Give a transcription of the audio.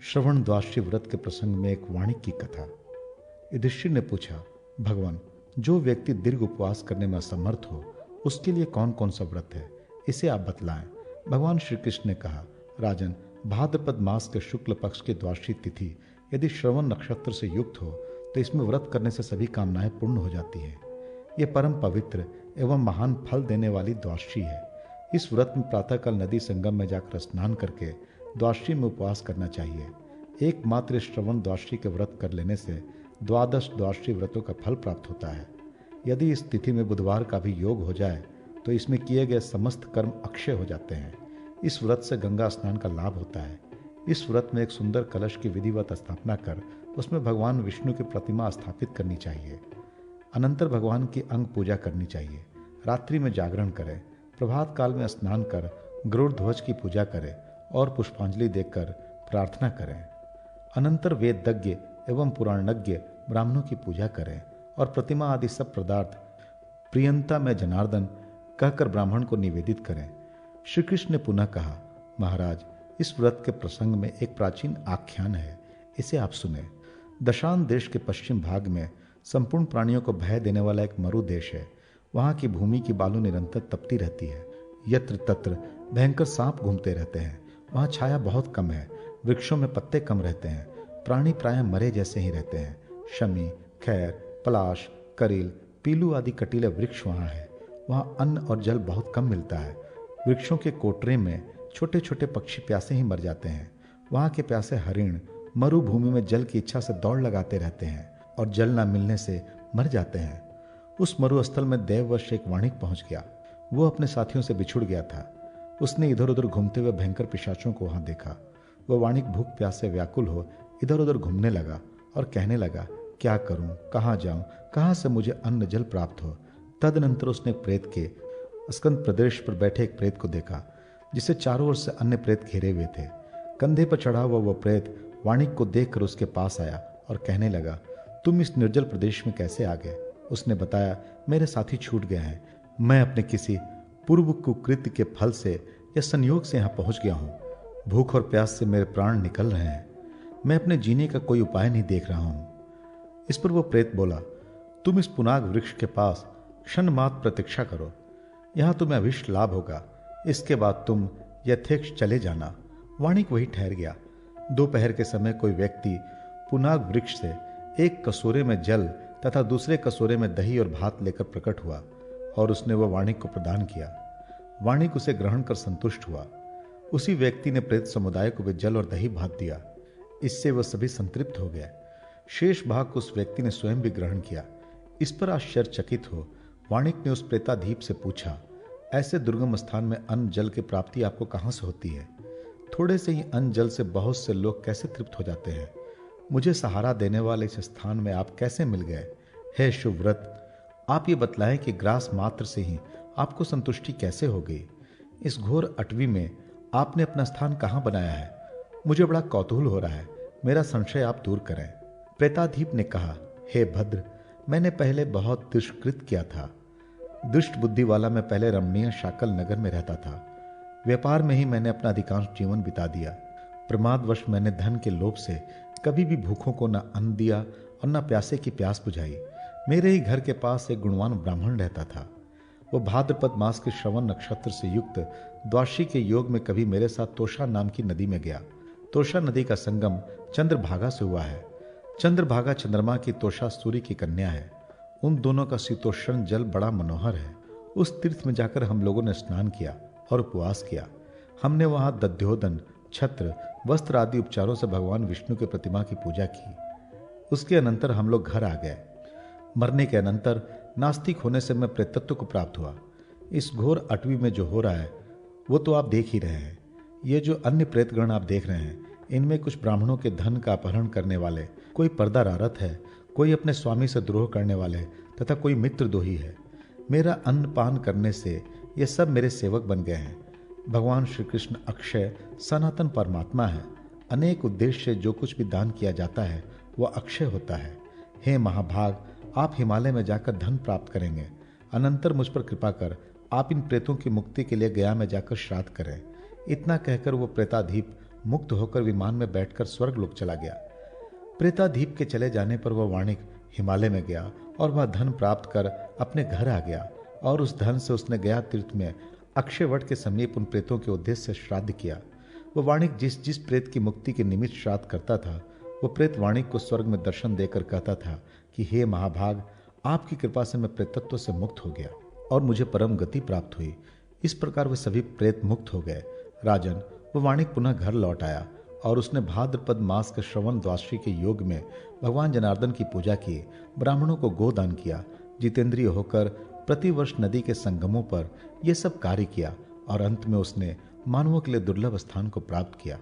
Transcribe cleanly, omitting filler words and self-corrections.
श्रवण द्वादशी व्रत के प्रसंग में एक वाणिक की कथा। युधिष्ठिर ने पूछा, भगवान, जो व्यक्ति दीर्घ उपवास करने में असमर्थ हो उसके लिए कौन कौन सा व्रत है, इसे आप बतलाएं। भगवान श्री कृष्ण ने कहा, राजन, भाद्रपद मास के शुक्ल पक्ष की द्वादशी तिथि यदि श्रवण नक्षत्र से युक्त हो तो इसमें व्रत करने से सभी कामनाएं पूर्ण हो जाती है। यह परम पवित्र एवं महान फल देने वाली द्वादशी है। इस व्रत में प्रातःकाल नदी संगम में जाकर स्नान करके द्वादशी में उपवास करना चाहिए। एकमात्र श्रवण द्वादशी के व्रत कर लेने से द्वादश द्वादशी व्रतों का फल प्राप्त होता है। यदि इस तिथि में बुधवार का भी योग हो जाए तो इसमें किए गए समस्त कर्म अक्षय हो जाते हैं। इस व्रत से गंगा स्नान का लाभ होता है। इस व्रत में एक सुंदर कलश की विधिवत स्थापना कर उसमें भगवान विष्णु की प्रतिमा स्थापित करनी चाहिए। अनंतर भगवान की अंग पूजा करनी चाहिए। रात्रि में जागरण करें, प्रभात काल में स्नान कर गरुड़ ध्वज की पूजा करें और पुष्पांजलि देकर प्रार्थना करें। अनंतर वेदज्ञ एवं पुराणज्ञ ब्राह्मणों की पूजा करें और प्रतिमा आदि सब पदार्थ प्रियंता में जनार्दन कहकर ब्राह्मण को निवेदित करें। श्री कृष्ण ने पुनः कहा, महाराज, इस व्रत के प्रसंग में एक प्राचीन आख्यान है, इसे आप सुने। दशान देश के पश्चिम भाग में संपूर्ण प्राणियों को भय देने वाला एक मरु देश है। वहां की भूमि की बालू निरंतर तपती रहती है। यत्र तत्र भयंकर सांप घूमते रहते हैं। वहां छाया बहुत कम है, वृक्षों में पत्ते कम रहते हैं, प्राणी प्रायः मरे जैसे ही रहते हैं। शमी, खैर, पलाश, करील, पीलू आदि कटीले वृक्ष वहां है। वहां अन्न और जल बहुत कम मिलता है। वृक्षों के कोटरे में छोटे छोटे पक्षी प्यासे ही मर जाते हैं। वहां के प्यासे हरिण मरुभूमि में जल की इच्छा से दौड़ लगाते रहते हैं और जल न मिलने से मर जाते हैं। उस मरुस्थल में देववश एक वाणिक पहुंच गया। वो अपने साथियों से बिछुड़ गया था। उसने इधर उधर घूमते हुए भयंकर पिशाचों को वहां देखा। वह वाणिक भूख प्यास से व्याकुल हो इधर उधर घूमने लगा और कहने लगा, क्या करूं, कहाँ जाऊं, कहाँ से मुझे अन्न जल प्राप्त हो। तदनंतर उसने प्रेत के स्कंद प्रदेश पर बैठे एक प्रेत को देखा, जिसे चारों ओर से अन्य प्रेत घेरे हुए थे। कंधे पर चढ़ा हुआ वह प्रेत वाणिक को देखकर उसके पास आया और कहने लगा, तुम इस निर्जल प्रदेश में कैसे आ गए। उसने बताया, मेरे साथी छूट गए हैं। मैं अपने किसी पूर्व कुकृत्य के फल से या संयोग से यहाँ पहुंच गया हूँ। भूख और प्यास से मेरे प्राण निकल रहे हैं। मैं अपने जीने का कोई उपाय नहीं देख रहा हूँ। इस पर वो प्रेत बोला, तुम इस पुनाग वृक्ष के पास क्षण मात्र प्रतीक्षा करो, यहाँ तुम्हें अभिष्ट लाभ होगा। इसके बाद तुम यथेक्ष चले जाना। वाणिक वही ठहर गया। दोपहर के समय कोई व्यक्ति पुनाग वृक्ष से एक कटोरे में जल तथा दूसरे कटोरे में दही और भात लेकर प्रकट हुआ और उसने वह वाणिक को प्रदान किया। वाणिक उसे ग्रहण कर संतुष्ट हुआ। उसी व्यक्ति ने प्रेत समुदाय को भी जल और दही भात दिया। इससे वह सभी संतृप्त हो गए। शेष भाग को उस व्यक्ति ने स्वयं भी ग्रहण किया। इस पर आश्चर्यचकित हो वाणिक ने उस प्रेताधीप से पूछा, ऐसे दुर्गम स्थान में अन्न जल की प्राप्ति आपको कहां से होती है? थोड़े से ही अन्न जल से बहुत से लोग कैसे तृप्त हो जाते हैं? मुझे सहारा देने वाले इस स्थान में आप कैसे मिल गए? हे शुभव्रत, आप ये बतलाएं कि ग्रास मात्र से ही आपको संतुष्टि कैसे हो गई? इस घोर अटवी में आपने अपना स्थान कहाँ बनाया है? मुझे बड़ा कौतूहल हो रहा है। मेरा संशय आप दूर करें। प्रेताधीप ने कहा, हे भद्र, मैंने पहले बहुत दुष्कृत किया था। दुष्ट बुद्धि वाला मैं पहले रमणीय शाकल नगर में रहता था। व्यापार में ही मैंने अपना अधिकांश जीवन बिता दिया। प्रमादवश मैंने धन के लोभ से कभी भी भूखों को न अन्न दिया और न प्यासे की प्यास बुझाई। मेरे ही घर के पास एक गुणवान ब्राह्मण रहता था। वो भाद्रपद मास के श्रवण नक्षत्र से युक्त द्वादशी के योग में कभी मेरे साथ तोषा नाम की नदी में गया। तोषा नदी का संगम चंद्रभागा से हुआ है। चंद्रभागा चंद्रमा की, तोषा सूर्य की कन्या है। उन दोनों का शीतोष्ण जल बड़ा मनोहर है। उस तीर्थ में जाकर हम लोगों ने स्नान किया और उपवास किया। हमने वहां दध्योदन, छत्र, वस्त्र आदि उपचारों से भगवान विष्णु की प्रतिमा की पूजा की। उसके अनंतर हम लोग घर आ गए। मरने के अनंतर नास्तिक होने से मैं प्रेतत्व को प्राप्त हुआ। इस घोर अटवी में जो हो रहा है वो तो आप देख ही रहे हैं। ये जो अन्य प्रेतगण आप देख रहे हैं, इनमें कुछ ब्राह्मणों के धन का अपहरण करने वाले, कोई पर्दारारत है, कोई अपने स्वामी से द्रोह करने वाले तथा कोई मित्रद्रोही है। मेरा अन्न पान करने से ये सब मेरे सेवक बन गए हैं। भगवान श्री कृष्ण अक्षय सनातन परमात्मा है। अनेक उद्देश्य से जो कुछ भी दान किया जाता है वह अक्षय होता है। हे महाभाग, आप हिमालय में जाकर धन प्राप्त करेंगे। अनंतर मुझ पर कृपा कर आप इन प्रेतों की मुक्ति के लिए गया में जाकर श्राद्ध करें। इतना कहकर वो प्रेताधीप मुक्त होकर विमान में बैठकर स्वर्गलोक चला गया। प्रेतादीप के चले जाने पर वह वाणिक हिमालय में गया और वह धन प्राप्त कर अपने घर आ गया और उस धन से उसने गया तीर्थ में अक्षयवट के समीप उन प्रेतों के उद्देश्य से श्राद्ध किया। वह वाणिक जिस जिस प्रेत की मुक्ति के निमित्त श्राद्ध करता था, वह प्रेत वाणिक को स्वर्ग में दर्शन देकर कहता था कि हे महाभाग, आपकी कृपा से मैं प्रेतत्व से मुक्त हो गया और मुझे परम गति प्राप्त हुई। इस प्रकार वे सभी प्रेत मुक्त हो गए। राजन, वह वाणिक पुनः घर लौट आया और उसने भाद्रपद मास के श्रवण द्वादशी के योग में भगवान जनार्दन की पूजा की, ब्राह्मणों को गोदान किया, जितेंद्रिय होकर प्रतिवर्ष नदी के संगमों पर यह सब कार्य किया और अंत में उसने मानवों के लिए दुर्लभ स्थान को प्राप्त किया।